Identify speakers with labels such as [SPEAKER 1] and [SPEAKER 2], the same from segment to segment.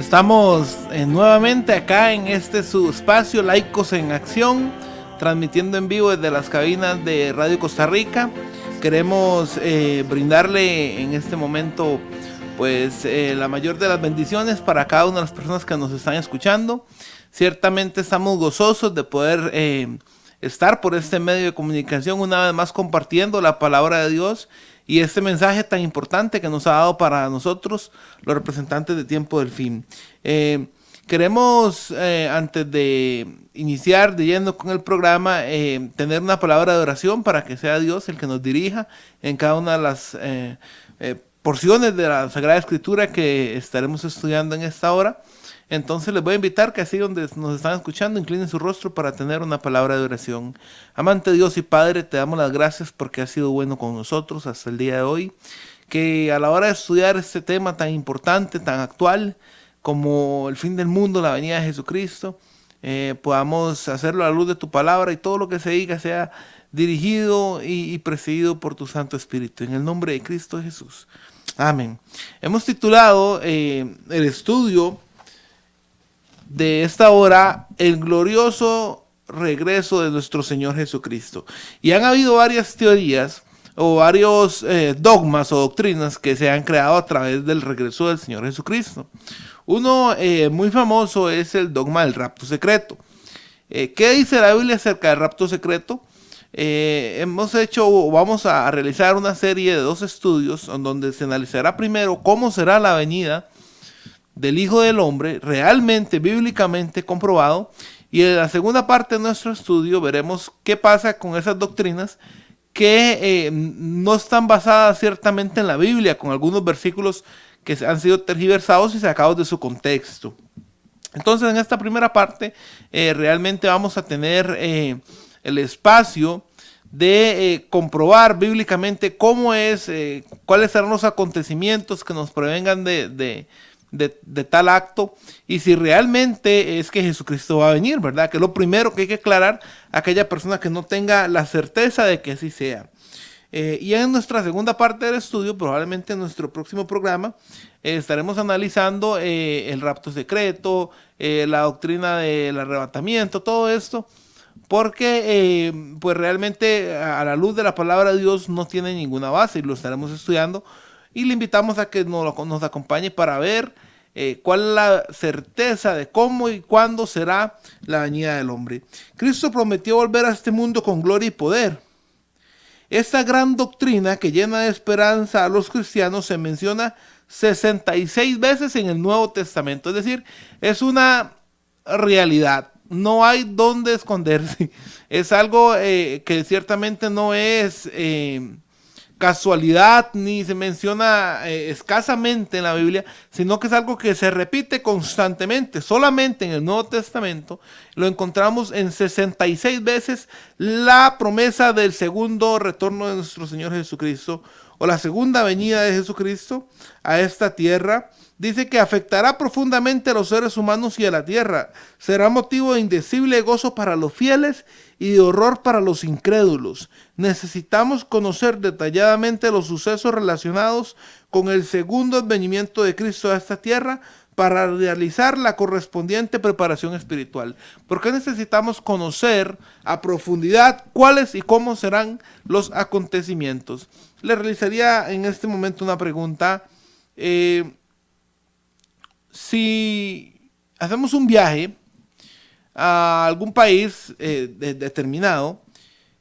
[SPEAKER 1] Estamos nuevamente acá en su espacio Laicos en Acción, transmitiendo en vivo desde las cabinas de Radio Costa Rica. Queremos brindarle en este momento pues la mayor de las bendiciones para cada una de las personas que nos están escuchando. Ciertamente estamos gozosos de poder estar por este medio de comunicación una vez más compartiendo la palabra de Dios y este mensaje tan importante que nos ha dado para nosotros los representantes de Tiempo del Fin. Queremos, antes de iniciar de lleno con el programa, tener una palabra de oración para que sea Dios el que nos dirija en cada una de las porciones de la Sagrada Escritura que estaremos estudiando en esta hora. Entonces les voy a invitar que así donde nos están escuchando, inclinen su rostro para tener una palabra de oración. Amante Dios y Padre, te damos las gracias porque has sido bueno con nosotros hasta el día de hoy. Que a la hora de estudiar este tema tan importante, tan actual, como el fin del mundo, la venida de Jesucristo, podamos hacerlo a la luz de tu palabra y todo lo que se diga sea dirigido y presidido por tu Santo Espíritu. En el nombre de Cristo Jesús. Amén. Hemos titulado el estudio de esta hora, el glorioso regreso de nuestro Señor Jesucristo. Y han habido varias teorías o varios dogmas o doctrinas que se han creado a través del regreso del Señor Jesucristo. Uno muy famoso es el dogma del rapto secreto. ¿Qué dice la Biblia acerca del rapto secreto? Vamos a realizar una serie de 2 estudios en donde se analizará primero cómo será la venida del Hijo del Hombre, realmente, bíblicamente comprobado, y en la segunda parte de nuestro estudio veremos qué pasa con esas doctrinas que no están basadas ciertamente en la Biblia, con algunos versículos que han sido tergiversados y sacados de su contexto. Entonces, en esta primera parte, realmente vamos a tener el espacio de comprobar bíblicamente cómo es, cuáles serán los acontecimientos que nos prevengan de tal acto y si realmente es que Jesucristo va a venir, ¿verdad? Que es lo primero que hay que aclarar a aquella persona que no tenga la certeza de que así sea. Y en nuestra segunda parte del estudio, probablemente en nuestro próximo programa, estaremos analizando el rapto secreto, la doctrina del arrebatamiento, todo esto, porque pues realmente a la luz de la palabra de Dios no tiene ninguna base y lo estaremos estudiando. Y le invitamos a que nos acompañe para ver cuál es la certeza de cómo y cuándo será la venida del hombre. Cristo prometió volver a este mundo con gloria y poder. Esta gran doctrina que llena de esperanza a los cristianos se menciona 66 veces en el Nuevo Testamento. Es decir, es una realidad. No hay dónde esconderse. Es algo que ciertamente no es casualidad ni se menciona escasamente en la Biblia, sino que es algo que se repite constantemente. Solamente en el Nuevo Testamento lo encontramos en 66 veces la promesa del segundo retorno de nuestro Señor Jesucristo o la segunda venida de Jesucristo a esta tierra. Dice que afectará profundamente a los seres humanos y a la tierra. Será motivo de indecible gozo para los fieles y de horror para los incrédulos. Necesitamos conocer detalladamente los sucesos relacionados con el segundo advenimiento de Cristo a esta tierra para realizar la correspondiente preparación espiritual. ¿Por qué necesitamos conocer a profundidad cuáles y cómo serán los acontecimientos? Le realizaría en este momento una pregunta. Si hacemos un viaje a algún país determinado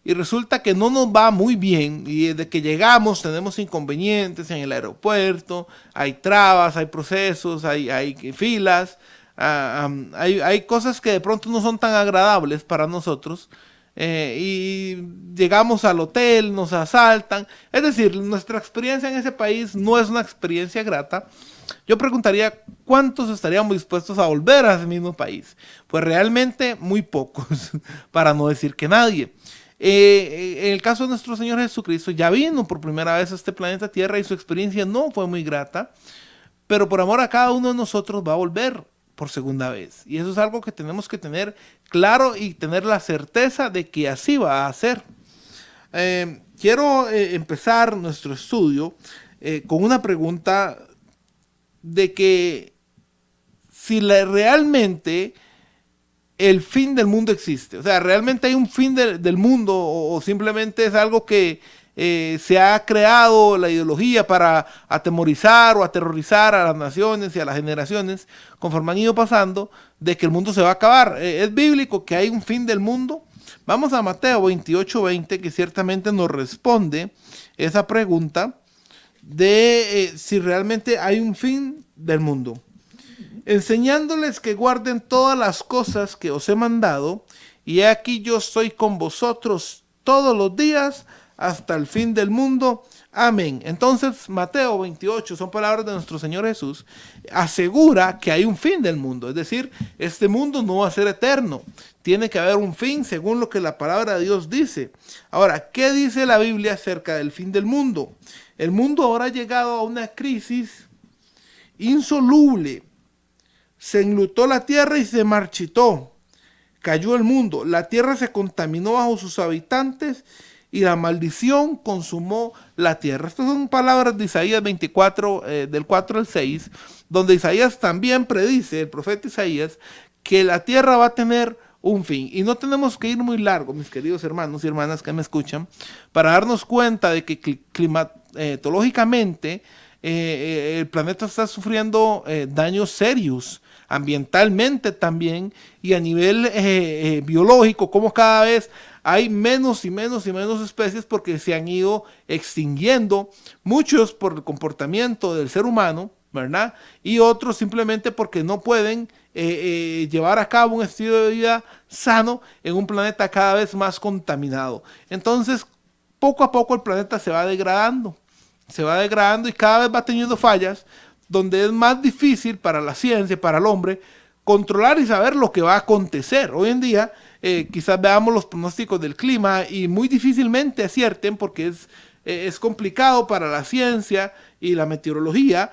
[SPEAKER 1] y resulta que no nos va muy bien y desde que llegamos tenemos inconvenientes en el aeropuerto, hay trabas, hay procesos, hay filas, hay cosas que de pronto no son tan agradables para nosotros, y llegamos al hotel, nos asaltan, es decir, nuestra experiencia en ese país no es una experiencia grata. Yo preguntaría, ¿cuántos estaríamos dispuestos a volver a ese mismo país? Pues realmente muy pocos, para no decir que nadie. En el caso de nuestro Señor Jesucristo, ya vino por primera vez a este planeta Tierra y su experiencia no fue muy grata, pero por amor a cada uno de nosotros va a volver por segunda vez. Y eso es algo que tenemos que tener claro y tener la certeza de que así va a ser. Quiero empezar nuestro estudio con una pregunta de que si realmente el fin del mundo existe. O sea, realmente hay un fin del mundo o simplemente es algo que se ha creado la ideología para atemorizar o aterrorizar a las naciones y a las generaciones conforme han ido pasando de que el mundo se va a acabar. ¿Es bíblico que hay un fin del mundo? Vamos a Mateo 28:20, que ciertamente nos responde esa pregunta de si realmente hay un fin del mundo. Enseñándoles que guarden todas las cosas que os he mandado, y he aquí yo estoy con vosotros todos los días hasta el fin del mundo. Amén. Entonces, Mateo 28, son palabras de nuestro Señor Jesús, asegura que hay un fin del mundo. Es decir, este mundo no va a ser eterno. Tiene que haber un fin según lo que la palabra de Dios dice. Ahora, ¿qué dice la Biblia acerca del fin del mundo? El mundo ahora ha llegado a una crisis insoluble. Se enlutó la tierra y se marchitó. Cayó el mundo. La tierra se contaminó bajo sus habitantes y la maldición consumó la tierra. Estas son palabras de Isaías 24, del 4 al 6, donde Isaías también predice, el profeta Isaías, que la tierra va a tener un fin. Y no tenemos que ir muy largo, mis queridos hermanos y hermanas que me escuchan, para darnos cuenta de que climatológicamente el planeta está sufriendo daños serios, ambientalmente también, y a nivel biológico, como cada vez hay menos y menos y menos especies porque se han ido extinguiendo, muchos por el comportamiento del ser humano, ¿verdad? Y otros simplemente porque no pueden llevar a cabo un estilo de vida sano en un planeta cada vez más contaminado. Entonces, poco a poco el planeta se va degradando y cada vez va teniendo fallas donde es más difícil para la ciencia, para el hombre, controlar y saber lo que va a acontecer. Hoy en día quizás veamos los pronósticos del clima y muy difícilmente acierten porque es complicado para la ciencia y la meteorología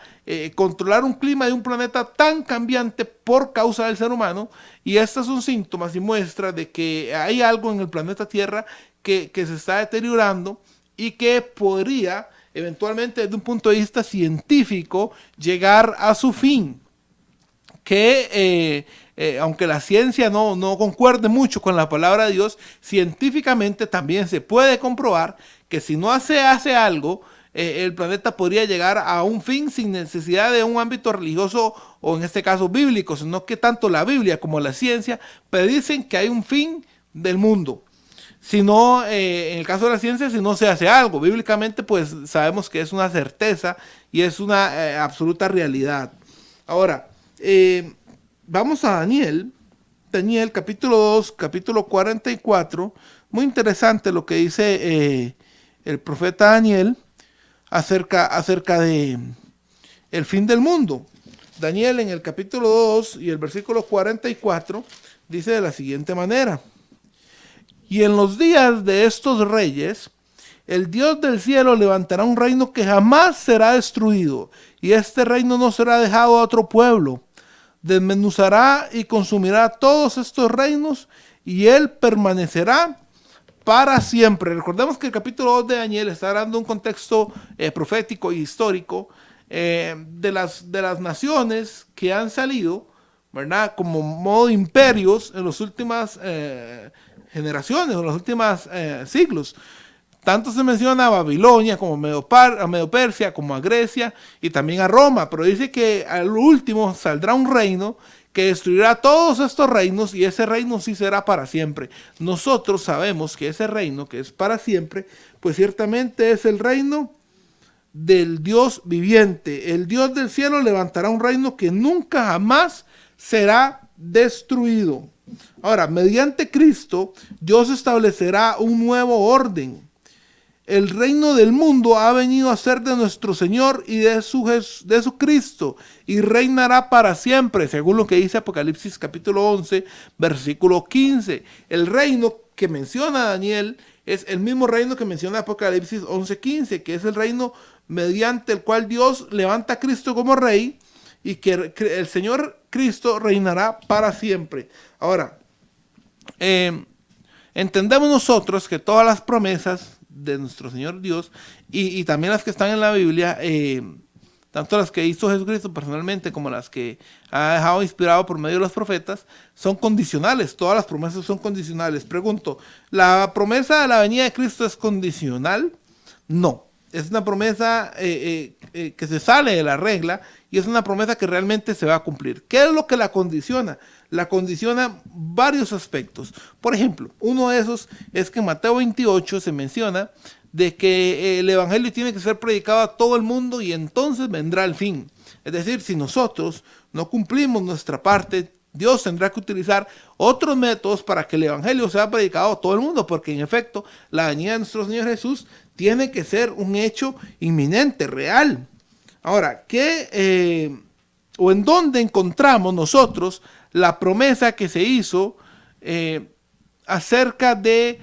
[SPEAKER 1] controlar un clima de un planeta tan cambiante por causa del ser humano, y estos son síntomas y muestras de que hay algo en el planeta Tierra que se está deteriorando y que podría eventualmente desde un punto de vista científico llegar a su fin, que aunque la ciencia no concuerde mucho con la palabra de Dios, científicamente también se puede comprobar que si no hace algo, el planeta podría llegar a un fin sin necesidad de un ámbito religioso o en este caso bíblico, sino que tanto la Biblia como la ciencia predicen que hay un fin del mundo. Si no, en el caso de la ciencia, si no se hace algo, bíblicamente pues sabemos que es una certeza y es una absoluta realidad. Ahora, vamos a Daniel capítulo 2, capítulo 44, muy interesante lo que dice el profeta Daniel acerca de el fin del mundo. Daniel en el capítulo 2 y el versículo 44 dice de la siguiente manera: y en los días de estos reyes, el Dios del cielo levantará un reino que jamás será destruido, y este reino no será dejado a otro pueblo. Desmenuzará y consumirá todos estos reinos, y él permanecerá para siempre. Recordemos que el capítulo 2 de Daniel está dando un contexto profético y histórico de las naciones que han salido, ¿verdad?, como modo imperios en las últimas generaciones, en los últimos siglos. Tanto se menciona a Babilonia como a Medo-Persia, como a Grecia y también a Roma, pero dice que al último saldrá un reino que destruirá todos estos reinos, y ese reino sí será para siempre. Nosotros sabemos que ese reino que es para siempre, pues ciertamente es el reino del Dios viviente. El Dios del cielo levantará un reino que nunca jamás será destruido. Ahora, mediante Cristo, Dios establecerá un nuevo orden. El reino del mundo ha venido a ser de nuestro Señor y de su Cristo, y reinará para siempre, según lo que dice Apocalipsis capítulo 11, versículo 15. El reino que menciona Daniel es el mismo reino que menciona Apocalipsis 11:15, que es el reino mediante el cual Dios levanta a Cristo como rey, y que el Señor Cristo reinará para siempre. Ahora, entendemos nosotros que todas las promesas de nuestro Señor Dios y también las que están en la Biblia tanto las que hizo Jesucristo personalmente como las que ha dejado inspirado por medio de los profetas, son condicionales. Todas las promesas son condicionales. Pregunto, ¿la promesa de la venida de Cristo es condicional? No. Es una promesa que se sale de la regla y es una promesa que realmente se va a cumplir. ¿Qué es lo que la condiciona? La condiciona varios aspectos. Por ejemplo, uno de esos es que en Mateo 28 se menciona de que el evangelio tiene que ser predicado a todo el mundo y entonces vendrá el fin. Es decir, si nosotros no cumplimos nuestra parte, Dios tendrá que utilizar otros métodos para que el evangelio sea predicado a todo el mundo, porque en efecto la venida de nuestro Señor Jesús tiene que ser un hecho inminente, real. Ahora, ¿qué o en dónde encontramos nosotros la promesa que se hizo acerca de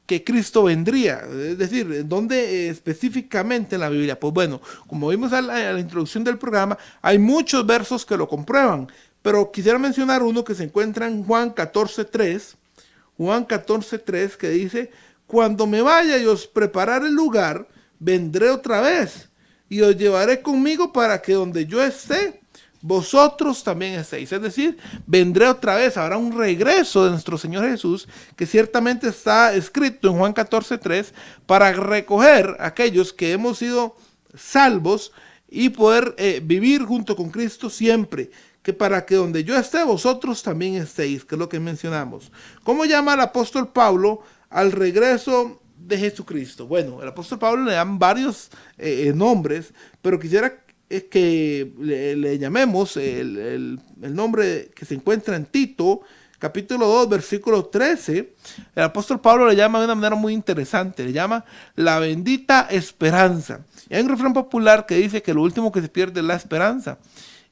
[SPEAKER 1] que Cristo vendría? Es decir, ¿dónde específicamente en la Biblia? Pues bueno, como vimos a la introducción del programa, hay muchos versos que lo comprueban, pero quisiera mencionar uno que se encuentra en Juan 14:3, Juan 14:3, que dice: cuando me vaya y os prepararé el lugar, vendré otra vez y os llevaré conmigo para que donde yo esté, vosotros también estéis. Es decir, vendré otra vez. Habrá un regreso de nuestro Señor Jesús, que ciertamente está escrito en Juan 14:3, para recoger a aquellos que hemos sido salvos y poder vivir junto con Cristo siempre. Que para que donde yo esté, vosotros también estéis, que es lo que mencionamos. ¿Cómo llama el apóstol Pablo al regreso de Jesucristo? Bueno, el apóstol Pablo le dan varios nombres, pero quisiera que le llamemos el nombre que se encuentra en Tito, capítulo 2, versículo 13. El apóstol Pablo le llama de una manera muy interesante, le llama la bendita esperanza. Y hay un refrán popular que dice que lo último que se pierde es la esperanza.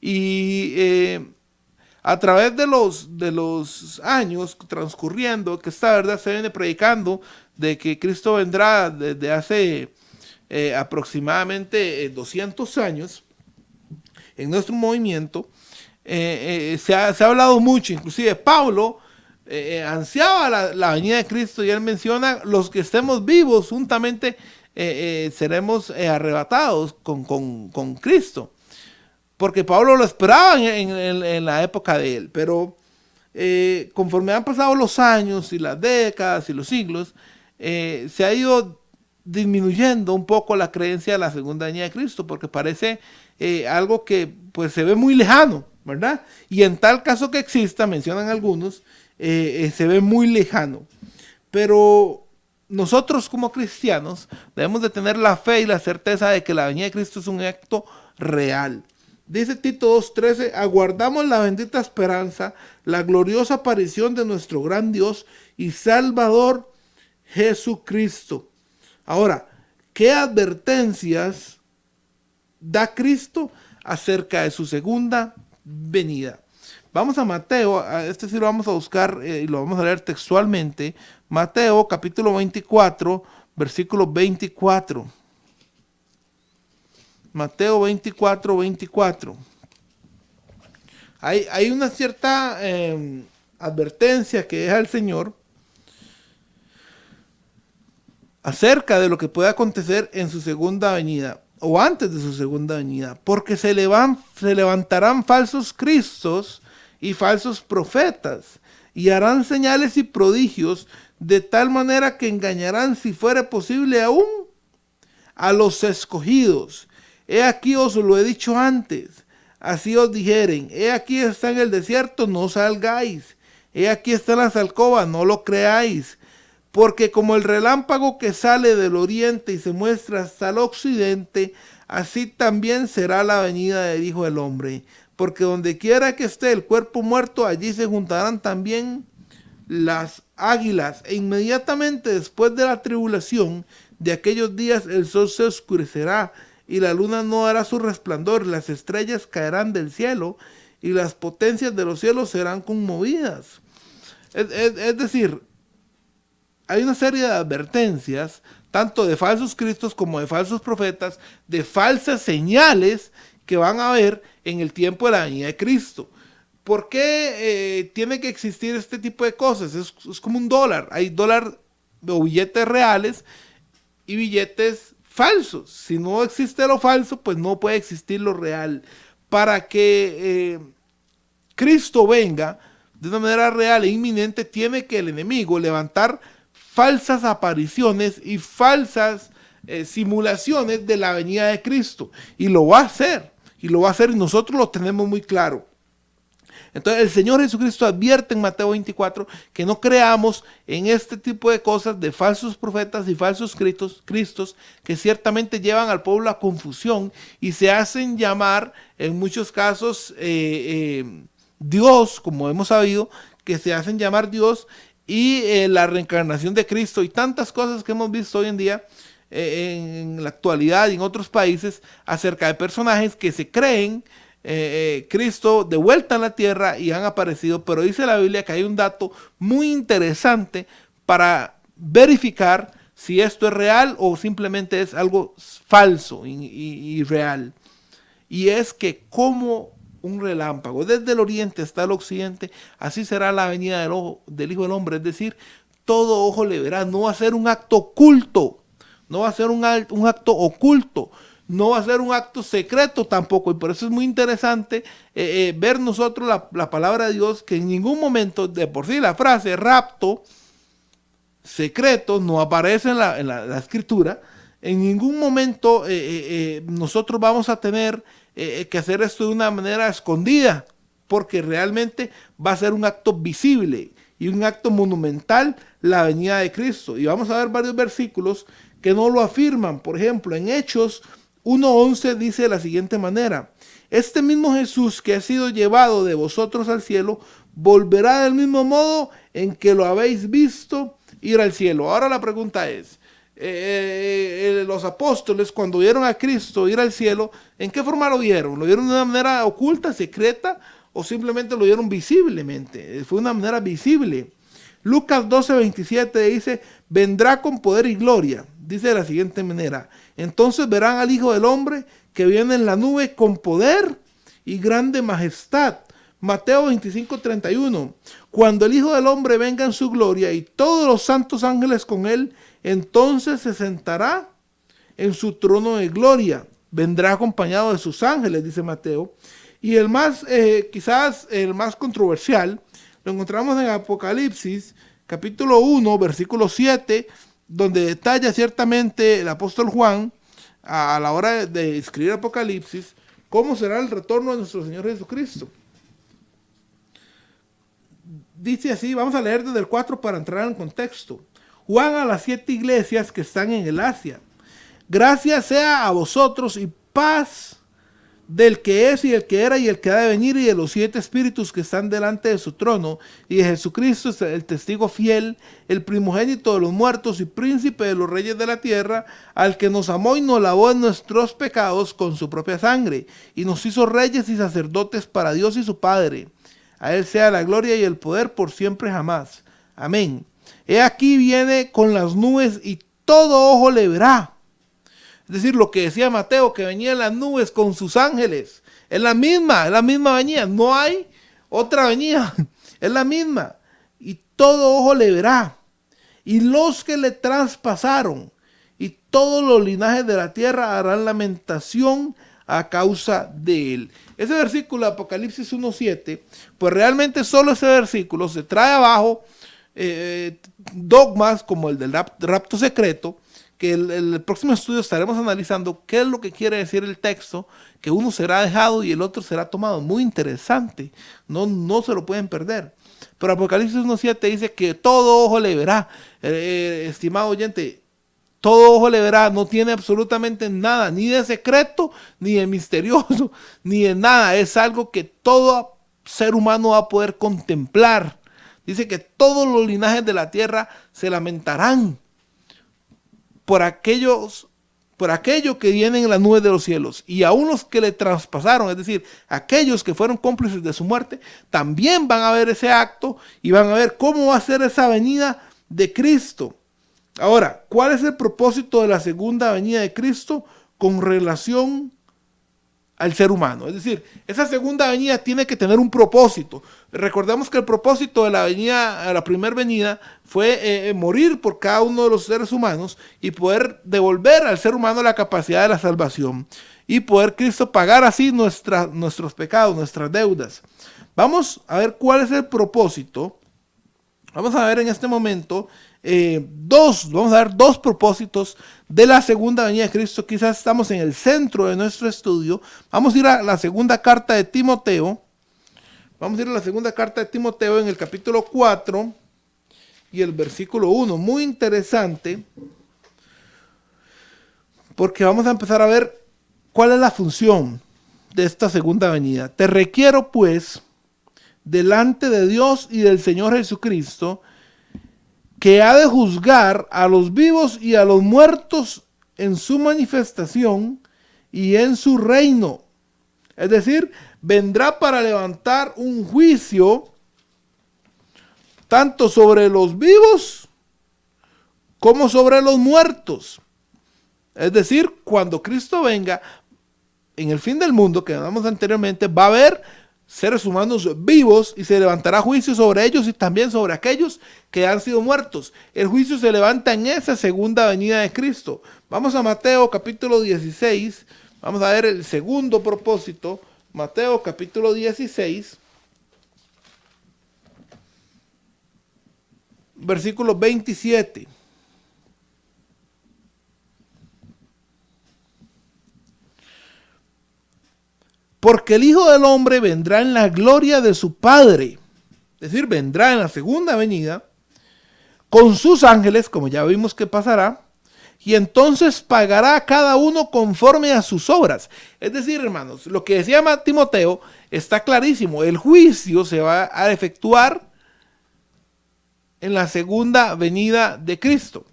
[SPEAKER 1] Y a través de los años transcurriendo, que esta verdad se viene predicando, de que Cristo vendrá desde hace aproximadamente 200 años, en nuestro movimiento, se ha hablado mucho. Inclusive Pablo ansiaba la venida de Cristo, y él menciona: los que estemos vivos juntamente seremos arrebatados con Cristo. Porque Pablo lo esperaba en la época de él, pero conforme han pasado los años y las décadas y los siglos, se ha ido disminuyendo un poco la creencia de la segunda venida de Cristo, porque parece algo que pues se ve muy lejano, ¿verdad? Y en tal caso que exista, mencionan algunos, se ve muy lejano. Pero nosotros como cristianos debemos de tener la fe y la certeza de que la venida de Cristo es un acto real. Dice Tito 2:13: aguardamos la bendita esperanza, la gloriosa aparición de nuestro gran Dios y Salvador Jesucristo. Ahora, ¿qué advertencias da Cristo acerca de su segunda venida? Vamos a Mateo, este sí lo vamos a buscar y lo vamos a leer textualmente. Mateo capítulo 24, versículo 24. Mateo 24:24. Hay una cierta advertencia que deja el Señor acerca de lo que puede acontecer en su segunda venida o antes de su segunda venida, porque se levantarán falsos cristos y falsos profetas y harán señales y prodigios, de tal manera que engañarán, si fuere posible aún, a los escogidos. He aquí os lo he dicho antes, así os dijeren: he aquí está en el desierto, no salgáis; he aquí está en las alcobas, no lo creáis. Porque como el relámpago que sale del oriente y se muestra hasta el occidente, así también será la venida del Hijo del Hombre. Porque donde quiera que esté el cuerpo muerto, allí se juntarán también las águilas. E inmediatamente después de la tribulación de aquellos días, el sol se oscurecerá y la luna no hará su resplandor, las estrellas caerán del cielo y las potencias de los cielos serán conmovidas. Es decir, hay una serie de advertencias, tanto de falsos cristos como de falsos profetas, de falsas señales que van a haber en el tiempo de la venida de Cristo. ¿Por qué tiene que existir este tipo de cosas? Es como un dólar. Hay dólar o billetes reales y billetes falso. Si no existe lo falso, pues no puede existir lo real. Para que Cristo venga de una manera real e inminente, tiene que el enemigo levantar falsas apariciones y falsas simulaciones de la venida de Cristo. Y lo va a hacer. Y lo va a hacer y nosotros lo tenemos muy claro. Entonces el Señor Jesucristo advierte en Mateo 24 que no creamos en este tipo de cosas de falsos profetas y falsos cristos que ciertamente llevan al pueblo a confusión y se hacen llamar en muchos casos Dios, como hemos sabido, que se hacen llamar Dios y la reencarnación de Cristo y tantas cosas que hemos visto hoy en día en la actualidad y en otros países acerca de personajes que se creen Cristo de vuelta en la tierra y han aparecido, pero dice la Biblia que hay un dato muy interesante para verificar si esto es real o simplemente es algo falso y real, y es que como un relámpago desde el oriente hasta el occidente, así será la venida del Hijo del Hombre, es decir, todo ojo le verá. No va a ser un acto oculto, no va a ser un acto oculto, no va a ser un acto secreto tampoco, y por eso es muy interesante ver nosotros la palabra de Dios, que en ningún momento, de por sí la frase rapto secreto no aparece en la escritura. En ningún momento nosotros vamos a tener que hacer esto de una manera escondida, porque realmente va a ser un acto visible y un acto monumental la venida de Cristo. Y vamos a ver varios versículos que no lo afirman. Por ejemplo, en Hechos 1:11 dice de la siguiente manera: este mismo Jesús que ha sido llevado de vosotros al cielo, volverá del mismo modo en que lo habéis visto ir al cielo. Ahora la pregunta es, los apóstoles cuando vieron a Cristo ir al cielo, ¿en qué forma lo vieron? ¿Lo vieron de una manera oculta, secreta, o simplemente lo vieron visiblemente? Fue una manera visible. Lucas 12:27 dice: vendrá con poder y gloria. Dice de la siguiente manera: entonces verán al Hijo del Hombre que viene en la nube con poder y grande majestad. Mateo 25:31: cuando el Hijo del Hombre venga en su gloria y todos los santos ángeles con él, entonces se sentará en su trono de gloria. Vendrá acompañado de sus ángeles, dice Mateo. Y el más, quizás el más controversial, lo encontramos en Apocalipsis, capítulo 1, versículo 7, donde detalla ciertamente el apóstol Juan, a la hora de escribir Apocalipsis, cómo será el retorno de nuestro Señor Jesucristo. Dice así, vamos a leer desde el 4 para entrar en contexto. Juan a las 7 iglesias que están en el Asia: gracias sea a vosotros y paz del que es y el que era y el que ha de venir, y de los 7 espíritus que están delante de su trono, y de Jesucristo, el testigo fiel, el primogénito de los muertos y príncipe de los reyes de la tierra, al que nos amó y nos lavó de nuestros pecados con su propia sangre, y nos hizo reyes y sacerdotes para Dios y su Padre. A él sea la gloria y el poder por siempre jamás. Amén. He aquí viene con las nubes y todo ojo le verá. Es decir, lo que decía Mateo, que venía en las nubes con sus ángeles. Es la misma venida. No hay otra venida. Es la misma. Y todo ojo le verá. Y los que le traspasaron y todos los linajes de la tierra harán lamentación a causa de él. Ese versículo de Apocalipsis 1:7, pues realmente solo ese versículo se trae abajo dogmas como el del rapto secreto, que el próximo estudio estaremos analizando qué es lo que quiere decir el texto, que uno será dejado y el otro será tomado. Muy interesante, no se lo pueden perder. Pero Apocalipsis 1:7 dice que todo ojo le verá. Estimado oyente, todo ojo le verá, no tiene absolutamente nada, ni de secreto, ni de misterioso, ni de nada. Es algo que todo ser humano va a poder contemplar. Dice que todos los linajes de la tierra se lamentarán por aquello que vienen en las nubes de los cielos. Y aún los que le traspasaron, es decir, aquellos que fueron cómplices de su muerte, también van a ver ese acto y van a ver cómo va a ser esa venida de Cristo. Ahora, ¿cuál es el propósito de la segunda venida de Cristo con relación al ser humano. Es decir, esa segunda venida tiene que tener un propósito. Recordemos que el propósito de la venida, a la primera venida, fue morir por cada uno de los seres humanos y poder devolver al ser humano la capacidad de la salvación y poder Cristo pagar así nuestros pecados, nuestras deudas. Vamos a ver cuál es el propósito. Vamos a ver en este momento vamos a ver dos propósitos de la segunda venida de Cristo. Quizás estamos en el centro de nuestro estudio. Vamos a ir a la segunda carta de Timoteo. Vamos a ir a la segunda carta de Timoteo en el capítulo 4 y el versículo 1. Muy interesante, porque vamos a empezar a ver cuál es la función de esta segunda venida. Te requiero, pues, delante de Dios y del Señor Jesucristo, que ha de juzgar a los vivos y a los muertos en su manifestación y en su reino. Es decir, vendrá para levantar un juicio tanto sobre los vivos como sobre los muertos. Es decir, cuando Cristo venga, en el fin del mundo, que hablamos anteriormente, va a haber seres humanos vivos y se levantará juicio sobre ellos y también sobre aquellos que han sido muertos. El juicio se levanta en esa segunda venida de Cristo. Vamos a Mateo capítulo 16, vamos a ver el segundo propósito. Mateo capítulo 16, versículo 27. Porque el Hijo del Hombre vendrá en la gloria de su Padre, es decir, vendrá en la segunda venida, con sus ángeles, como ya vimos que pasará, y entonces pagará a cada uno conforme a sus obras. Es decir, hermanos, lo que decía Timoteo está clarísimo, el juicio se va a efectuar en la segunda venida de Cristo.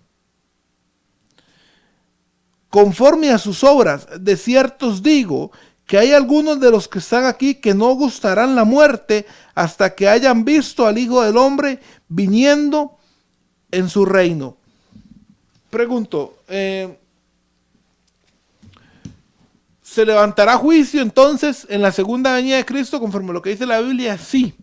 [SPEAKER 1] Conforme a sus obras, de cierto os digo, que hay algunos de los que están aquí que no gustarán la muerte hasta que hayan visto al Hijo del Hombre viniendo en su reino. Pregunto, ¿se levantará juicio entonces en la segunda venida de Cristo conforme a lo que dice la Biblia? Sí,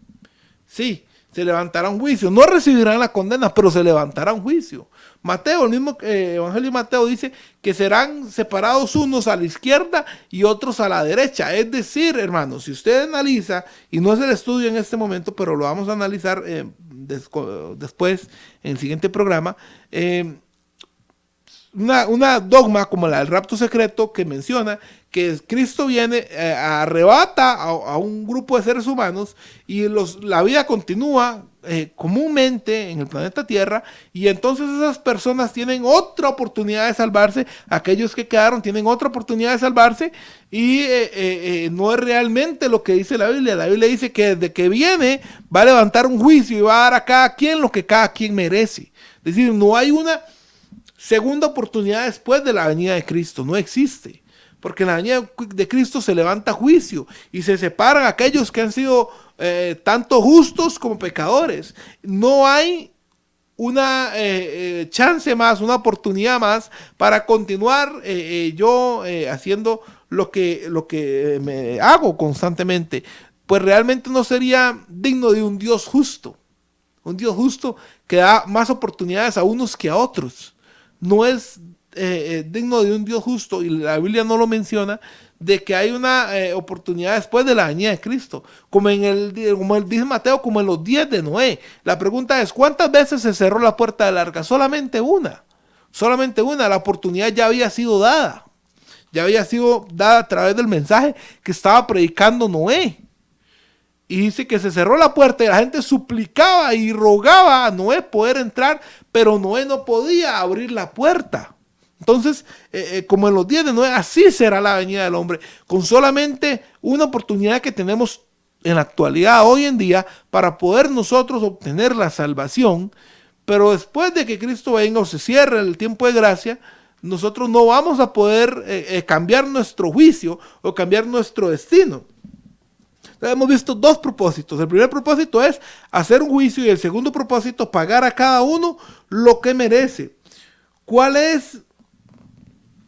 [SPEAKER 1] se levantará un juicio. No recibirán la condena, pero se levantará un juicio. Mateo, el mismo Evangelio de Mateo dice que serán separados unos a la izquierda y otros a la derecha. Es decir, hermanos, si usted analiza, y no es el estudio en este momento, pero lo vamos a analizar después en el siguiente programa, una dogma como la del rapto secreto que menciona que Cristo viene, arrebata a un grupo de seres humanos y la vida continúa comúnmente en el planeta Tierra, y entonces esas personas tienen otra oportunidad de salvarse, aquellos que quedaron tienen otra oportunidad de salvarse, y no es realmente lo que dice la Biblia. La Biblia dice que desde que viene va a levantar un juicio y va a dar a cada quien lo que cada quien merece. Es decir, no hay una segunda oportunidad después de la venida de Cristo, no existe, porque en la venida de Cristo se levanta juicio y se separan aquellos que han sido tanto justos como pecadores. No hay una chance más, una oportunidad más para continuar yo haciendo lo que me hago constantemente, pues realmente no sería digno de un Dios justo que da más oportunidades a unos que a otros. No es digno de un Dios justo, y la Biblia no lo menciona, de que hay una oportunidad después de la venida de Cristo, como dice Mateo, como en los días de Noé. La pregunta es, ¿cuántas veces se cerró la puerta del arca? Solamente una, la oportunidad ya había sido dada a través del mensaje que estaba predicando Noé. Y dice que se cerró la puerta y la gente suplicaba y rogaba a Noé poder entrar, pero Noé no podía abrir la puerta. Entonces, como en los días de Noé, así será la venida del hombre, con solamente una oportunidad que tenemos en la actualidad, hoy en día, para poder nosotros obtener la salvación. Pero después de que Cristo venga o se cierre el tiempo de gracia, nosotros no vamos a poder cambiar nuestro juicio o cambiar nuestro destino. Hemos visto dos propósitos. El primer propósito es hacer un juicio, y el segundo propósito, pagar a cada uno lo que merece. ¿Cuál es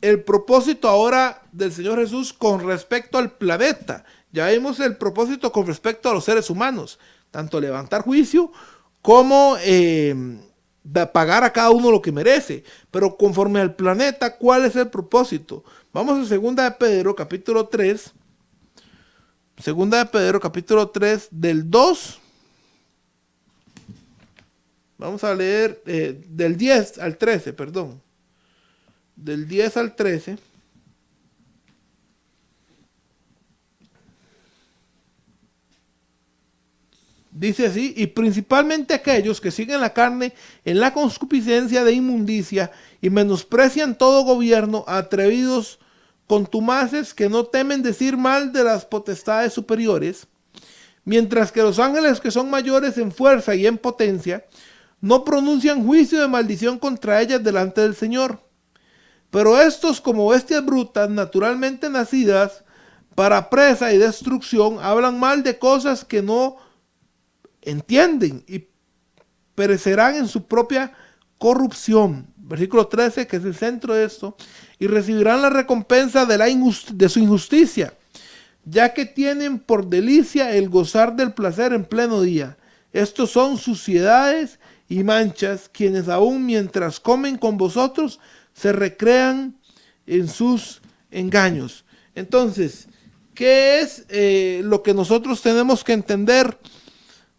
[SPEAKER 1] el propósito ahora del Señor Jesús con respecto al planeta. Ya vimos el propósito con respecto a los seres humanos, tanto levantar juicio como pagar a cada uno lo que merece. Pero conforme al planeta, ¿cuál es el propósito? Vamos a 2 de Pedro, capítulo 3. 2 de Pedro, capítulo 3, del 2. Vamos a leer del 10 al 13, perdón. Del 10 al 13. Dice así: y principalmente aquellos que siguen la carne en la concupiscencia de inmundicia y menosprecian todo gobierno, atrevidos, contumaces, que no temen decir mal de las potestades superiores, mientras que los ángeles que son mayores en fuerza y en potencia, no pronuncian juicio de maldición contra ellas delante del Señor. Pero estos, como bestias brutas, naturalmente nacidas para presa y destrucción, hablan mal de cosas que no entienden y perecerán en su propia corrupción. Versículo 13, que es el centro de esto. Y recibirán la recompensa de su injusticia, ya que tienen por delicia el gozar del placer en pleno día. Estos son suciedades y manchas, quienes aún mientras comen con vosotros se recrean en sus engaños. Entonces, ¿qué es lo que nosotros tenemos que entender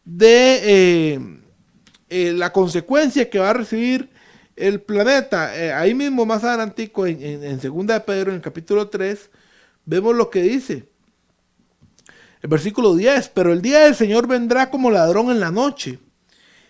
[SPEAKER 1] de la consecuencia que va a recibir el planeta? Ahí mismo más adelantico en 2 de Pedro, en el capítulo 3, vemos lo que dice. El versículo 10, pero el día del Señor vendrá como ladrón en la noche,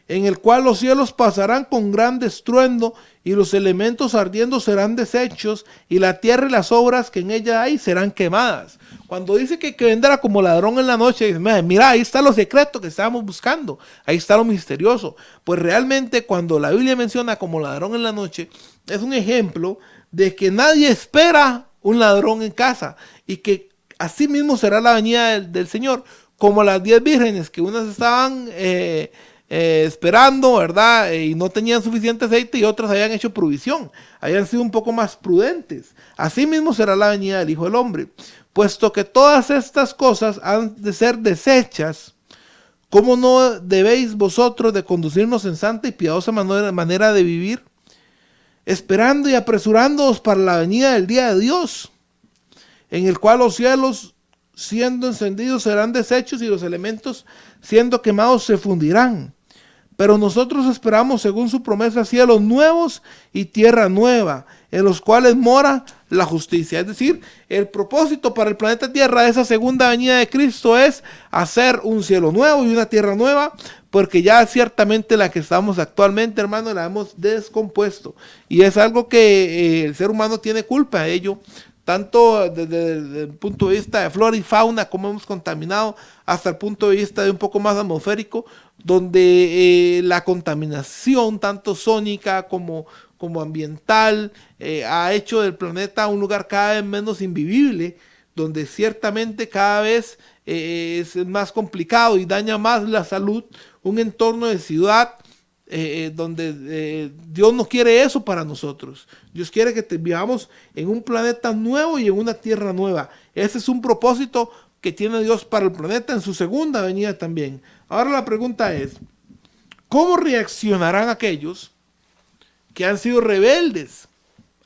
[SPEAKER 1] en el cual los cielos pasarán con gran estruendo, y los elementos ardiendo serán deshechos, y la tierra y las obras que en ella hay serán quemadas. Cuando dice que vendrá como ladrón en la noche, dice, mira, ahí está lo secreto que estábamos buscando, ahí está lo misterioso. Pues realmente cuando la Biblia menciona como ladrón en la noche, es un ejemplo de que nadie espera un ladrón en casa, y que así mismo será la venida del Señor, como las 10 vírgenes, que unas estaban esperando, ¿verdad? Y no tenían suficiente aceite, y otras habían hecho provisión, habían sido un poco más prudentes. Así mismo será la venida del Hijo del Hombre. Puesto que todas estas cosas han de ser deshechas, ¿cómo no debéis vosotros de conducirnos en santa y piadosa manera de vivir, esperando y apresurándoos para la venida del día de Dios, en el cual los cielos siendo encendidos serán deshechos y los elementos siendo quemados se fundirán? Pero nosotros esperamos, según su promesa, cielos nuevos y tierra nueva, en los cuales mora la justicia. Es decir, el propósito para el planeta Tierra de esa segunda venida de Cristo es hacer un cielo nuevo y una tierra nueva, porque ya ciertamente la que estamos actualmente, hermano, la hemos descompuesto. Y es algo que el ser humano tiene culpa de ello, tanto desde el punto de vista de flora y fauna, como hemos contaminado, hasta el punto de vista de un poco más atmosférico, donde la contaminación, tanto sónica como ambiental, ha hecho del planeta un lugar cada vez menos invivible, donde ciertamente cada vez es más complicado y daña más la salud, un entorno de ciudad, donde Dios no quiere eso para nosotros. Dios quiere que vivamos en un planeta nuevo y en una tierra nueva. Ese es un propósito que tiene Dios para el planeta en su segunda venida también. Ahora la pregunta es, ¿cómo reaccionarán aquellos que han sido rebeldes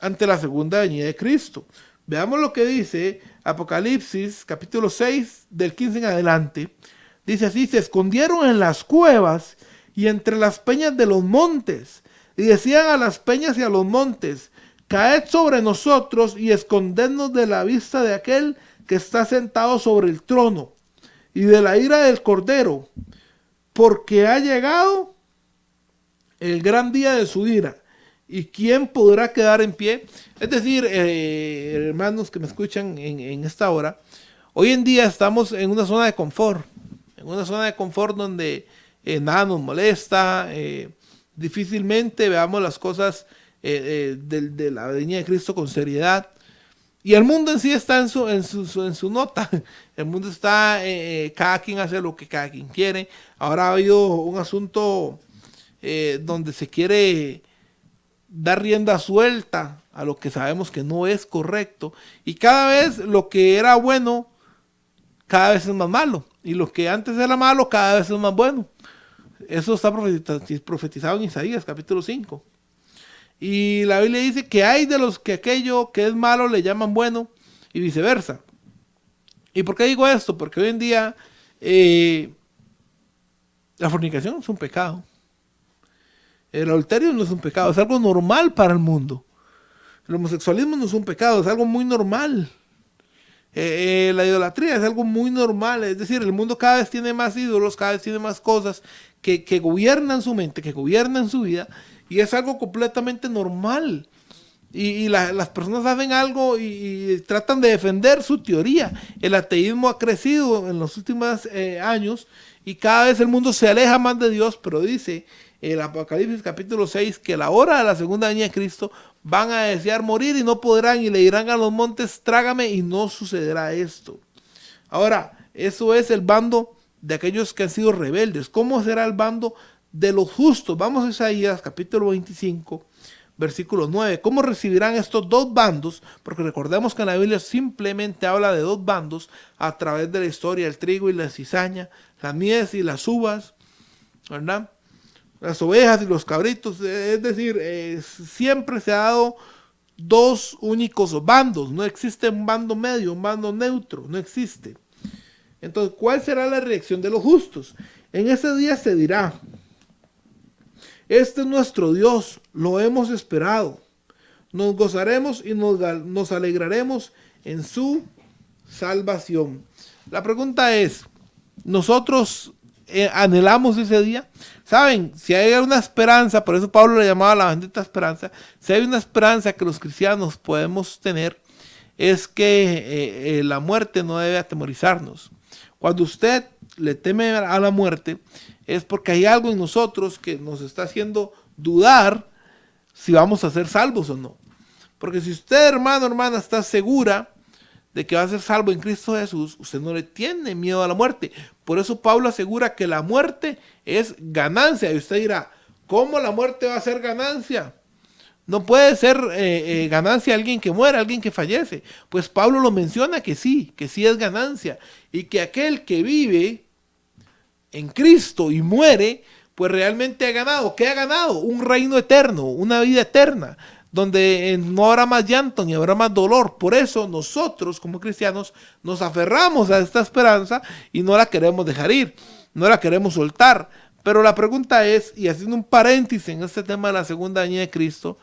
[SPEAKER 1] ante la segunda venida de Cristo? Veamos lo que dice Apocalipsis capítulo 6 del 15 en adelante. Dice así: se escondieron en las cuevas y entre las peñas de los montes, y decían a las peñas y a los montes: caed sobre nosotros y escondednos de la vista de aquel que está sentado sobre el trono y de la ira del Cordero, porque ha llegado el gran día de su ira. ¿Y quién podrá quedar en pie? Es decir, hermanos que me escuchan en esta hora, hoy en día estamos en una zona de confort, donde nada nos molesta, difícilmente veamos las cosas de la venida de Cristo con seriedad. Y el mundo en sí está en su nota. El mundo está, cada quien hace lo que cada quien quiere. Ahora ha habido un asunto donde se quiere dar rienda suelta a lo que sabemos que no es correcto. Y cada vez lo que era bueno, cada vez es más malo. Y lo que antes era malo, cada vez es más bueno. Eso está profetizado en Isaías, capítulo 5. Y la Biblia dice que hay de los que aquello que es malo le llaman bueno y viceversa. ¿Y por qué digo esto? Porque hoy en día la fornicación es un pecado. El adulterio no es un pecado, es algo normal para el mundo. El homosexualismo no es un pecado, es algo muy normal. La idolatría es algo muy normal. Es decir, el mundo cada vez tiene más ídolos, cada vez tiene más cosas que gobiernan su mente, que gobiernan su vida. Y es algo completamente normal. Y las personas hacen algo y tratan de defender su teoría. El ateísmo ha crecido en los últimos años y cada vez el mundo se aleja más de Dios, pero dice el Apocalipsis capítulo 6 que a la hora de la segunda venida de Cristo van a desear morir y no podrán, y le dirán a los montes, trágame, y no sucederá esto. Ahora, eso es el bando de aquellos que han sido rebeldes. ¿Cómo será el bando de los justos? Vamos a Isaías capítulo 25, versículo 9. ¿Cómo recibirán estos dos bandos? Porque recordemos que en la Biblia simplemente habla de dos bandos a través de la historia: el trigo y la cizaña, las mies y las uvas, ¿verdad? Las ovejas y los cabritos. Es decir, siempre se ha dado dos únicos bandos. No existe un bando medio, un bando neutro, no existe. Entonces, ¿cuál será la reacción de los justos? En ese día se dirá: este es nuestro Dios, lo hemos esperado. Nos gozaremos y nos alegraremos en su salvación. La pregunta es, ¿nosotros anhelamos ese día? Saben, si hay una esperanza, por eso Pablo le llamaba la bendita esperanza, si hay una esperanza que los cristianos podemos tener, es que la muerte no debe atemorizarnos. Cuando usted le teme a la muerte, es porque hay algo en nosotros que nos está haciendo dudar si vamos a ser salvos o no. Porque si usted, hermano, hermana, está segura de que va a ser salvo en Cristo Jesús, usted no le tiene miedo a la muerte. Por eso Pablo asegura que la muerte es ganancia. Y usted dirá, ¿cómo la muerte va a ser ganancia? No puede ser ganancia alguien que muera, alguien que fallece. Pues Pablo lo menciona que sí es ganancia. Y que aquel que vive en Cristo y muere, pues realmente ha ganado. ¿Qué ha ganado? Un reino eterno, una vida eterna, donde no habrá más llanto ni habrá más dolor. Por eso nosotros como cristianos nos aferramos a esta esperanza y no la queremos dejar ir, no la queremos soltar. Pero la pregunta es, y haciendo un paréntesis en este tema de la segunda venida de Cristo,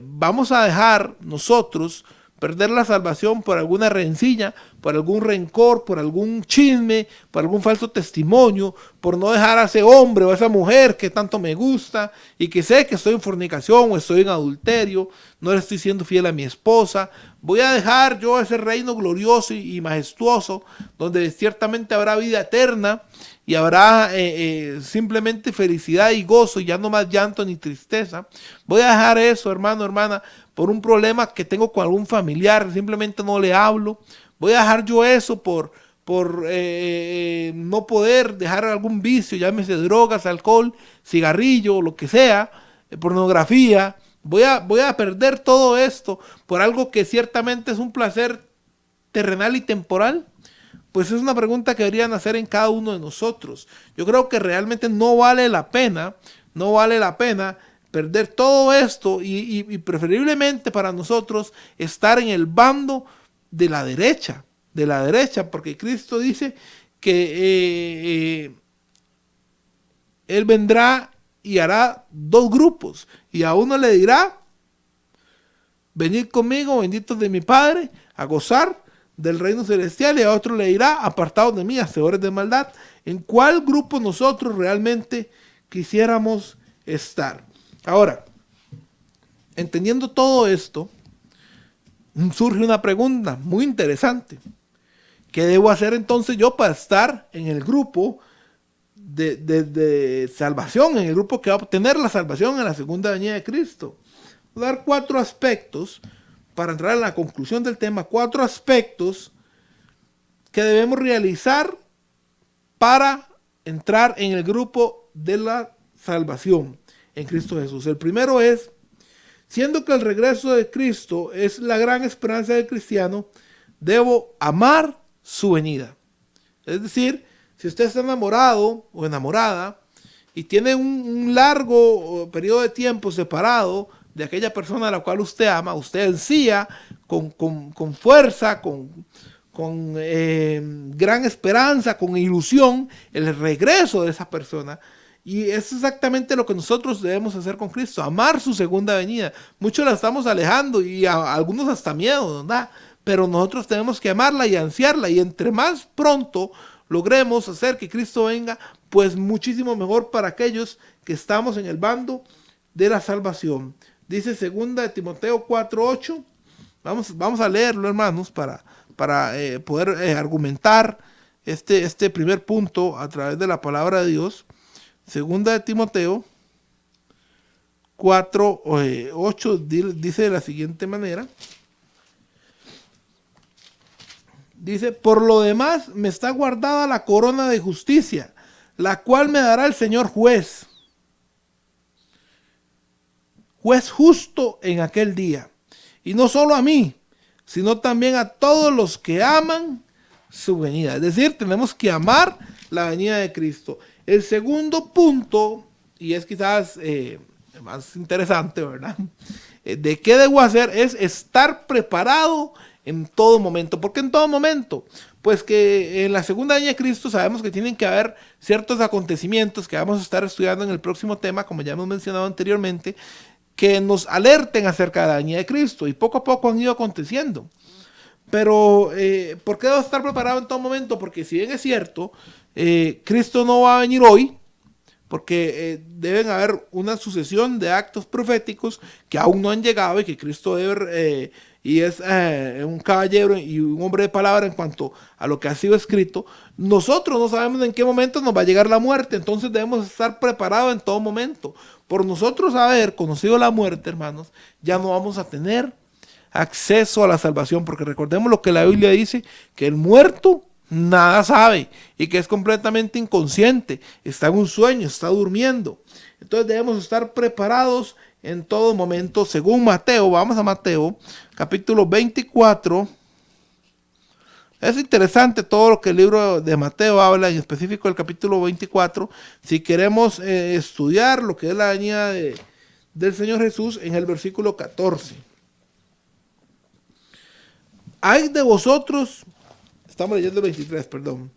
[SPEAKER 1] ¿vamos a dejar nosotros perder la salvación por alguna rencilla, por algún rencor, por algún chisme, por algún falso testimonio, por no dejar a ese hombre o a esa mujer que tanto me gusta y que sé que estoy en fornicación o estoy en adulterio, no le estoy siendo fiel a mi esposa? Voy a dejar yo ese reino glorioso y majestuoso donde ciertamente habrá vida eterna y habrá simplemente felicidad y gozo y ya no más llanto ni tristeza. Voy a dejar eso, hermano, hermana, por un problema que tengo con algún familiar, simplemente no le hablo. Voy a dejar yo eso por no poder dejar algún vicio, llámese drogas, alcohol, cigarrillo, lo que sea, pornografía. Voy a perder todo esto por algo que ciertamente es un placer terrenal y temporal. Pues es una pregunta que deberían hacer en cada uno de nosotros. Yo creo que realmente no vale la pena perder todo esto y preferiblemente para nosotros estar en el bando de la derecha, porque Cristo dice que Él vendrá y hará dos grupos, y a uno le dirá, venid conmigo, benditos de mi Padre, a gozar del reino celestial, y a otro le dirá, apartados de mí, hacedores de maldad. ¿En cuál grupo nosotros realmente quisiéramos estar? Ahora, entendiendo todo esto, surge una pregunta muy interesante. ¿Qué debo hacer entonces yo para estar en el grupo de salvación, en el grupo que va a obtener la salvación en la segunda venida de Cristo? Voy a dar 4 aspectos para entrar a la conclusión del tema, 4 aspectos que debemos realizar para entrar en el grupo de la salvación en Cristo Jesús. El primero es, Siendo que el regreso de Cristo es la gran esperanza del cristiano, debo amar su venida. Es decir, si usted está enamorado o enamorada y tiene un largo periodo de tiempo separado de aquella persona a la cual usted ama, usted ansía con fuerza, con gran esperanza, con ilusión, el regreso de esa persona. Y es exactamente lo que nosotros debemos hacer con Cristo, amar su segunda venida. Muchos la estamos alejando y a algunos hasta miedo, ¿verdad? Pero nosotros tenemos que amarla y ansiarla, y entre más pronto logremos hacer que Cristo venga, pues muchísimo mejor para aquellos que estamos en el bando de la salvación. Dice 2 de Timoteo 4:8. Vamos a leerlo, hermanos, para poder argumentar este primer punto a través de la palabra de Dios. 2 de Timoteo 4:8 dice de la siguiente manera. Dice: por lo demás me está guardada la corona de justicia, la cual me dará el Señor juez justo en aquel día. Y no solo a mí, sino también a todos los que aman su venida. Es decir, tenemos que amar la venida de Cristo. El segundo punto, y es quizás más interesante, ¿verdad? ¿De qué debo hacer? Es estar preparado en todo momento. ¿Por qué en todo momento? Pues que en la segunda venida de Cristo sabemos que tienen que haber ciertos acontecimientos que vamos a estar estudiando en el próximo tema, como ya hemos mencionado anteriormente, que nos alerten acerca de la venida de Cristo, y poco a poco han ido aconteciendo. Pero, ¿por qué debo estar preparado en todo momento? Porque si bien es cierto, Cristo no va a venir hoy, porque deben haber una sucesión de actos proféticos que aún no han llegado y que Cristo debe, y es un caballero y un hombre de palabra en cuanto a lo que ha sido escrito. Nosotros no sabemos en qué momento nos va a llegar la muerte, entonces debemos estar preparados en todo momento. Por nosotros haber conocido la muerte, hermanos, ya no vamos a tener acceso a la salvación, porque recordemos lo que la Biblia dice, que el muerto nada sabe y que es completamente inconsciente, está en un sueño, está durmiendo. Entonces debemos estar preparados en todo momento, según Mateo. Vamos a Mateo, capítulo 24. Es interesante todo lo que el libro de Mateo habla, en específico el capítulo 24, si queremos estudiar lo que es la venida del Señor Jesús, en el versículo 14. Ay de vosotros, estamos leyendo el 23, perdón.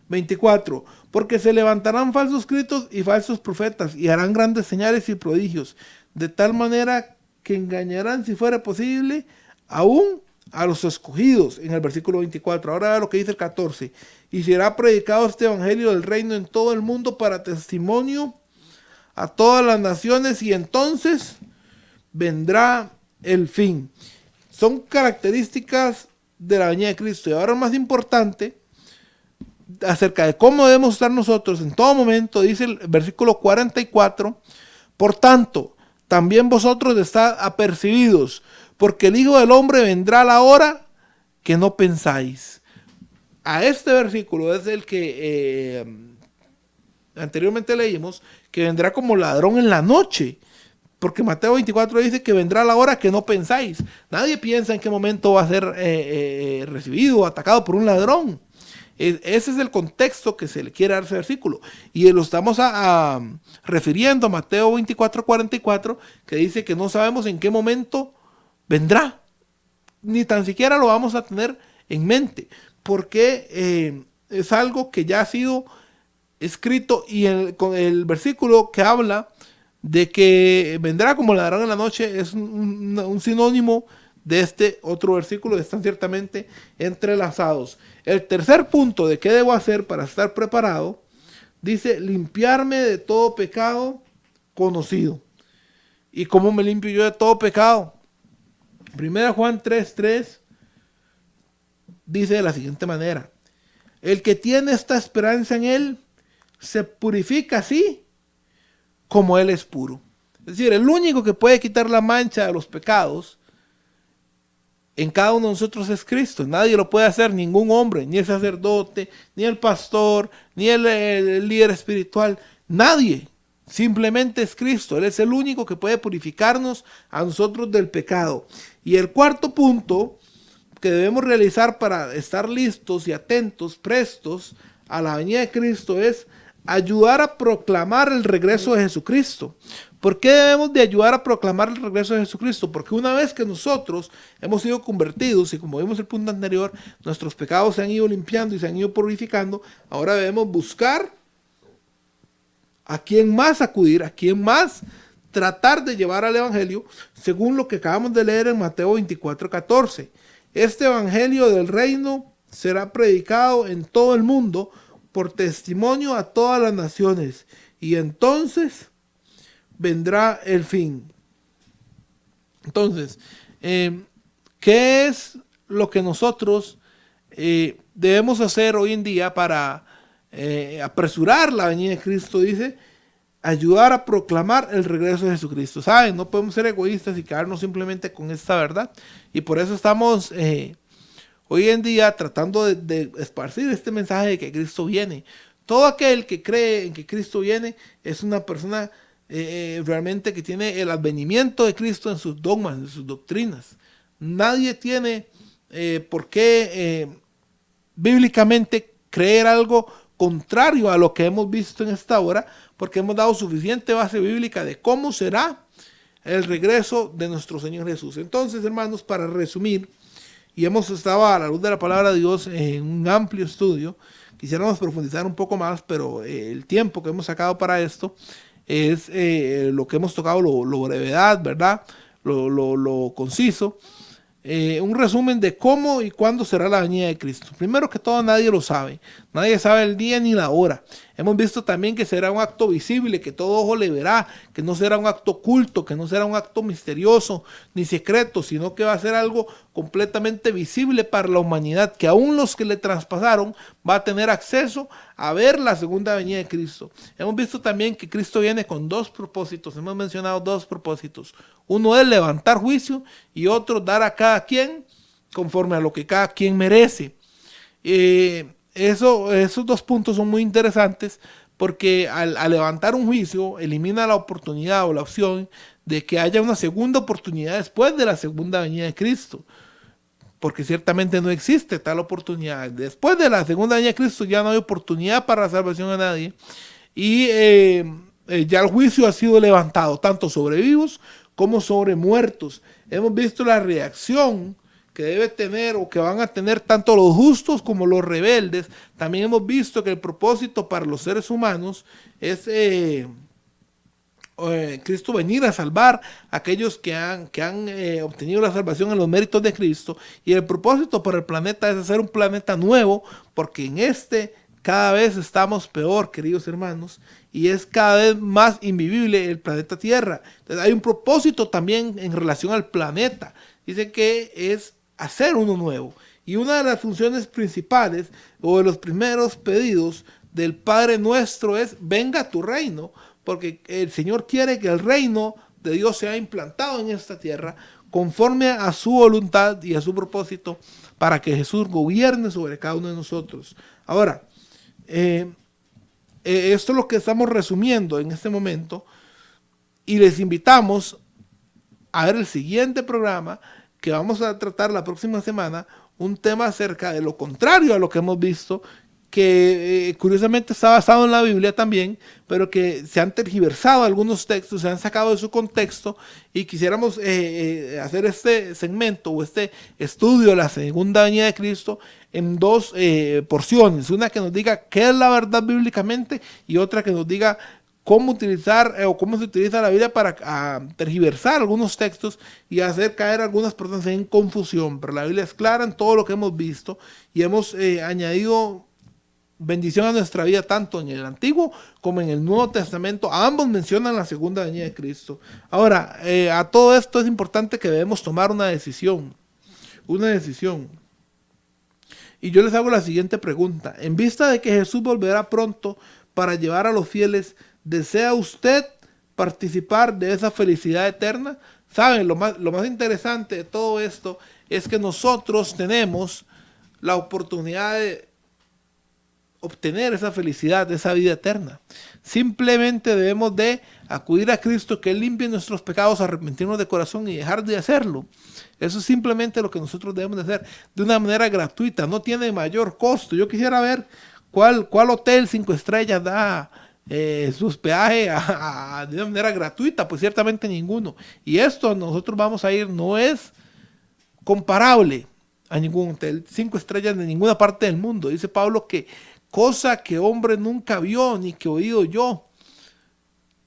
[SPEAKER 1] 24, porque se levantarán falsos cristos y falsos profetas, y harán grandes señales y prodigios, de tal manera que engañarán, si fuera posible, aún a los escogidos, en el versículo 24. Ahora vea lo que dice el 14. Y será predicado este evangelio del reino en todo el mundo para testimonio a todas las naciones, y entonces vendrá el fin. Son características de la venida de Cristo. Y ahora más importante, acerca de cómo debemos estar nosotros en todo momento, dice el versículo 44, por tanto, también vosotros estad apercibidos, porque el Hijo del Hombre vendrá a la hora que no pensáis. A este versículo es el que anteriormente leímos, que vendrá como ladrón en la noche, porque Mateo 24 dice que vendrá a la hora que no pensáis. Nadie piensa en qué momento va a ser recibido o atacado por un ladrón. Ese es el contexto que se le quiere dar a ese versículo. Y lo estamos refiriendo a Mateo 24, 44, que dice que no sabemos en qué momento vendrá. Ni tan siquiera lo vamos a tener en mente, porque es algo que ya ha sido escrito, y con el versículo que habla de que vendrá como ladrón en la noche es un sinónimo de este otro versículo, que están ciertamente entrelazados. El tercer punto de qué debo hacer para estar preparado, dice: limpiarme de todo pecado conocido. ¿Y cómo me limpio yo de todo pecado? 1 Juan 3:3 dice de la siguiente manera: el que tiene esta esperanza en él se purifica así como él es puro. Es decir, el único que puede quitar la mancha de los pecados en cada uno de nosotros es Cristo. Nadie lo puede hacer, ningún hombre, ni el sacerdote, ni el pastor, ni el líder espiritual, nadie. Simplemente es Cristo. Él es el único que puede purificarnos a nosotros del pecado. Y el cuarto punto que debemos realizar para estar listos y atentos, prestos a la venida de Cristo, es ayudar a proclamar el regreso de Jesucristo. ¿Por qué debemos de ayudar a proclamar el regreso de Jesucristo? Porque una vez que nosotros hemos sido convertidos, y como vimos el punto anterior, nuestros pecados se han ido limpiando y se han ido purificando, ahora debemos buscar a quién más acudir, a quién más tratar de llevar al evangelio, según lo que acabamos de leer en Mateo 24:14. Este evangelio del reino será predicado en todo el mundo por testimonio a todas las naciones, y entonces vendrá el fin. Entonces, ¿qué es lo que nosotros debemos hacer hoy en día para apresurar la venida de Cristo? Dice, ayudar a proclamar el regreso de Jesucristo. ¿Saben? No podemos ser egoístas y quedarnos simplemente con esta verdad. Y por eso estamos hoy en día tratando de esparcir este mensaje de que Cristo viene. Todo aquel que cree en que Cristo viene es una persona realmente que tiene el advenimiento de Cristo en sus dogmas, en sus doctrinas. Nadie tiene por qué bíblicamente creer algo contrario a lo que hemos visto en esta hora, porque hemos dado suficiente base bíblica de cómo será el regreso de nuestro Señor Jesús. Entonces, hermanos, para resumir, y hemos estado a la luz de la palabra de Dios en un amplio estudio, quisiéramos profundizar un poco más, pero el tiempo que hemos sacado para esto es lo que hemos tocado, lo brevedad, ¿verdad? Lo conciso. Un resumen de cómo y cuándo será la venida de Cristo. Primero que todo, nadie lo sabe. Nadie sabe el día ni la hora. Hemos visto también que será un acto visible, que todo ojo le verá, que no será un acto oculto, que no será un acto misterioso ni secreto, sino que va a ser algo completamente visible para la humanidad, que aún los que le traspasaron va a tener acceso a ver la segunda venida de Cristo. Hemos visto también que Cristo viene con dos propósitos. Hemos mencionado dos propósitos. Uno es levantar juicio y otro dar a cada quien conforme a lo que cada quien merece. Esos dos puntos son muy interesantes porque al levantar un juicio elimina la oportunidad o la opción de que haya una segunda oportunidad después de la segunda venida de Cristo, porque ciertamente no existe tal oportunidad. Después de la segunda venida de Cristo ya no hay oportunidad para la salvación a nadie, y ya el juicio ha sido levantado tanto sobre vivos como sobre muertos. Hemos visto la reacción que debe tener o que van a tener tanto los justos como los rebeldes. También hemos visto que el propósito para los seres humanos es Cristo venir a salvar a aquellos que han obtenido la salvación en los méritos de Cristo, y el propósito para el planeta es hacer un planeta nuevo, porque en este cada vez estamos peor, queridos hermanos, y es cada vez más invivible el planeta Tierra. Entonces hay un propósito también en relación al planeta. Dice que es hacer uno nuevo. Y una de las funciones principales o de los primeros pedidos del Padre nuestro es: venga tu reino, porque el Señor quiere que el reino de Dios sea implantado en esta tierra conforme a su voluntad y a su propósito, para que Jesús gobierne sobre cada uno de nosotros. Ahora, esto es lo que estamos resumiendo en este momento, y les invitamos a ver el siguiente programa, que vamos a tratar la próxima semana, un tema acerca de lo contrario a lo que hemos visto, que curiosamente está basado en la Biblia también, pero que se han tergiversado algunos textos, se han sacado de su contexto, y quisiéramos hacer este segmento o este estudio de la segunda venida de Cristo en dos porciones. Una que nos diga qué es la verdad bíblicamente, y otra que nos diga cómo utilizar o cómo se utiliza la Biblia para tergiversar algunos textos y hacer caer a algunas personas en confusión. Pero la Biblia es clara en todo lo que hemos visto, y hemos añadido bendición a nuestra vida tanto en el Antiguo como en el Nuevo Testamento. Ambos mencionan la segunda venida de Cristo. Ahora, a todo esto es importante que debemos tomar una decisión. Y yo les hago la siguiente pregunta: en vista de que Jesús volverá pronto para llevar a los fieles, ¿desea usted participar de esa felicidad eterna? Saben, lo más interesante de todo esto es que nosotros tenemos la oportunidad de obtener esa felicidad, esa vida eterna. Simplemente debemos de acudir a Cristo, que Él limpie nuestros pecados, arrepentirnos de corazón y dejar de hacerlo. Eso es simplemente lo que nosotros debemos de hacer de una manera gratuita, no tiene mayor costo. Yo quisiera ver cuál hotel 5 estrellas da sus peajes de una manera gratuita, pues ciertamente ninguno. Y esto nosotros vamos a ir, no es comparable a ningún hotel 5 estrellas de ninguna parte del mundo. Dice Pablo que cosa que hombre nunca vio ni que oído yo,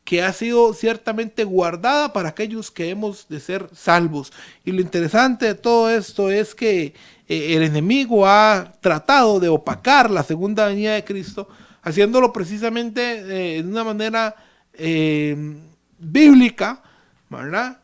[SPEAKER 1] que ha sido ciertamente guardada para aquellos que hemos de ser salvos. Y lo interesante de todo esto es que el enemigo ha tratado de opacar la segunda venida de Cristo, haciéndolo precisamente de una manera bíblica, ¿verdad?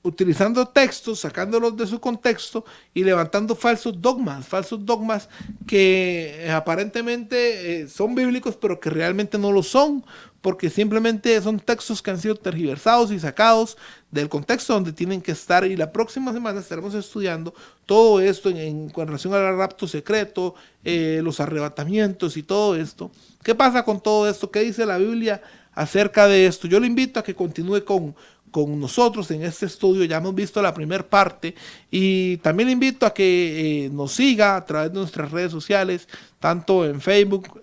[SPEAKER 1] Utilizando textos, sacándolos de su contexto y levantando falsos dogmas que aparentemente son bíblicos, pero que realmente no lo son, porque simplemente son textos que han sido tergiversados y sacados del contexto donde tienen que estar. Y la próxima semana estaremos estudiando todo esto con relación al rapto secreto, los arrebatamientos y todo esto. ¿Qué pasa con todo esto? ¿Qué dice la Biblia acerca de esto? Yo le invito a que continúe con nosotros en este estudio. Ya hemos visto la primera parte y también le invito a que nos siga a través de nuestras redes sociales, tanto en Facebook,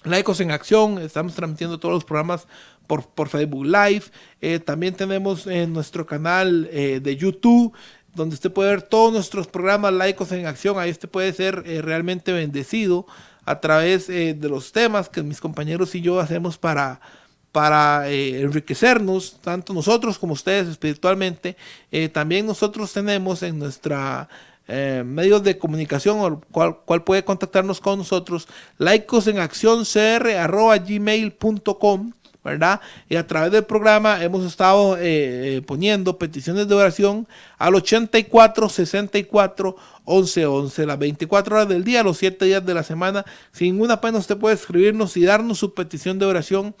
[SPEAKER 1] Laicos en Acción. Estamos transmitiendo todos los programas por Facebook Live. También tenemos en nuestro canal de YouTube, donde usted puede ver todos nuestros programas Laicos en Acción. Ahí usted puede ser realmente bendecido a través de los temas que mis compañeros y yo hacemos para enriquecernos, tanto nosotros como ustedes espiritualmente. También nosotros tenemos en nuestra medios de comunicación, cual puede contactarnos con nosotros, laicosenaccioncr@gmail.com, ¿verdad? Y a través del programa hemos estado poniendo peticiones de oración al 84 64 11 11, las 24 horas del día, los 7 días de la semana. Sin ninguna pena usted puede escribirnos y darnos su petición de oración.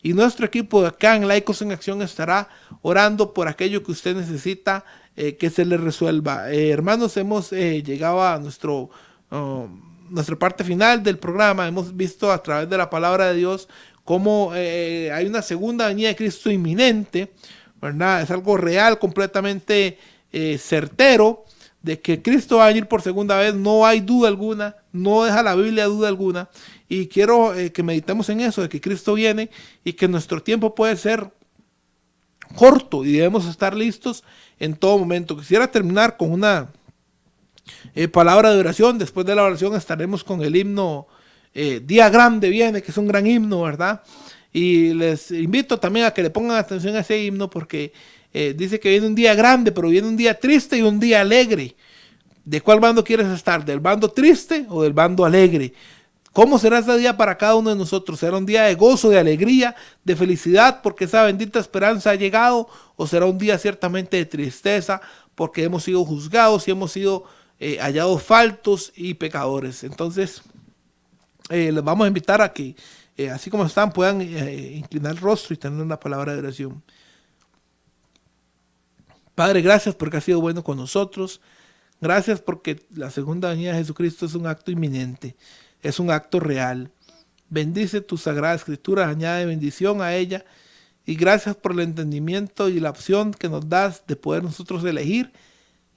[SPEAKER 1] Y nuestro equipo de acá en Laicos en Acción estará orando por aquello que usted necesita que se le resuelva. Hermanos, hemos llegado a nuestra parte final del programa. Hemos visto a través de la palabra de Dios cómo hay una segunda venida de Cristo inminente, ¿verdad? Es algo real, completamente certero, de que Cristo va a venir por segunda vez. No hay duda alguna, no deja la Biblia duda alguna. Y quiero que meditemos en eso, de que Cristo viene y que nuestro tiempo puede ser corto y debemos estar listos en todo momento. Quisiera terminar con una palabra de oración. Después de la oración estaremos con el himno Día Grande Viene, que es un gran himno, ¿verdad? Y les invito también a que le pongan atención a ese himno, porque dice que viene un día grande, pero viene un día triste y un día alegre. ¿De cuál bando quieres estar? ¿Del bando triste o del bando alegre? ¿Cómo será ese día para cada uno de nosotros? ¿Será un día de gozo, de alegría, de felicidad porque esa bendita esperanza ha llegado? ¿O será un día ciertamente de tristeza porque hemos sido juzgados y hemos sido hallados faltos y pecadores? Entonces, les vamos a invitar a que, así como están, puedan inclinar el rostro y tener una palabra de oración. Padre, gracias porque has sido bueno con nosotros. Gracias porque la segunda venida de Jesucristo es un acto inminente. Es un acto real. Bendice tu sagrada escritura, añade bendición a ella. Y gracias por el entendimiento y la opción que nos das de poder nosotros elegir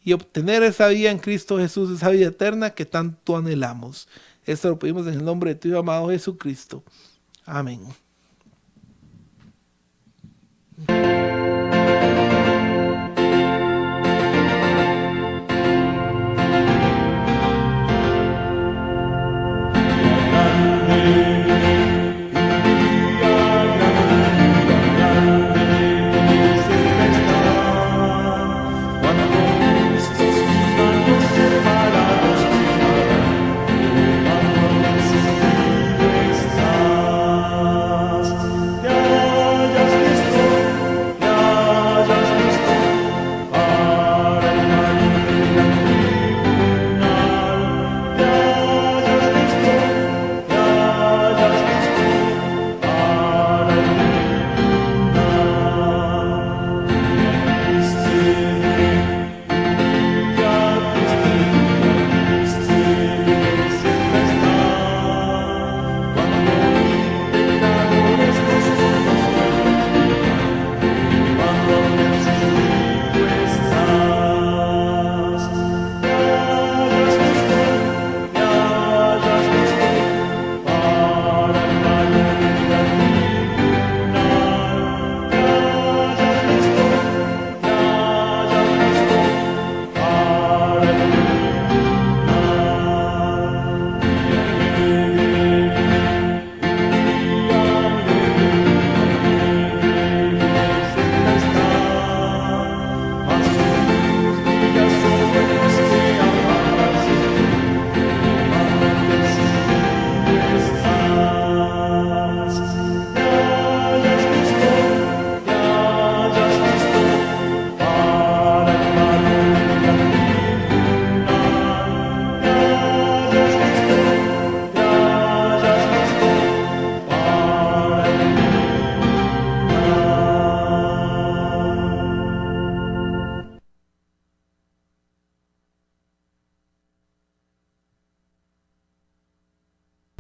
[SPEAKER 1] y obtener esa vida en Cristo Jesús, esa vida eterna que tanto anhelamos. Esto lo pedimos en el nombre de tu amado Jesucristo. Amén.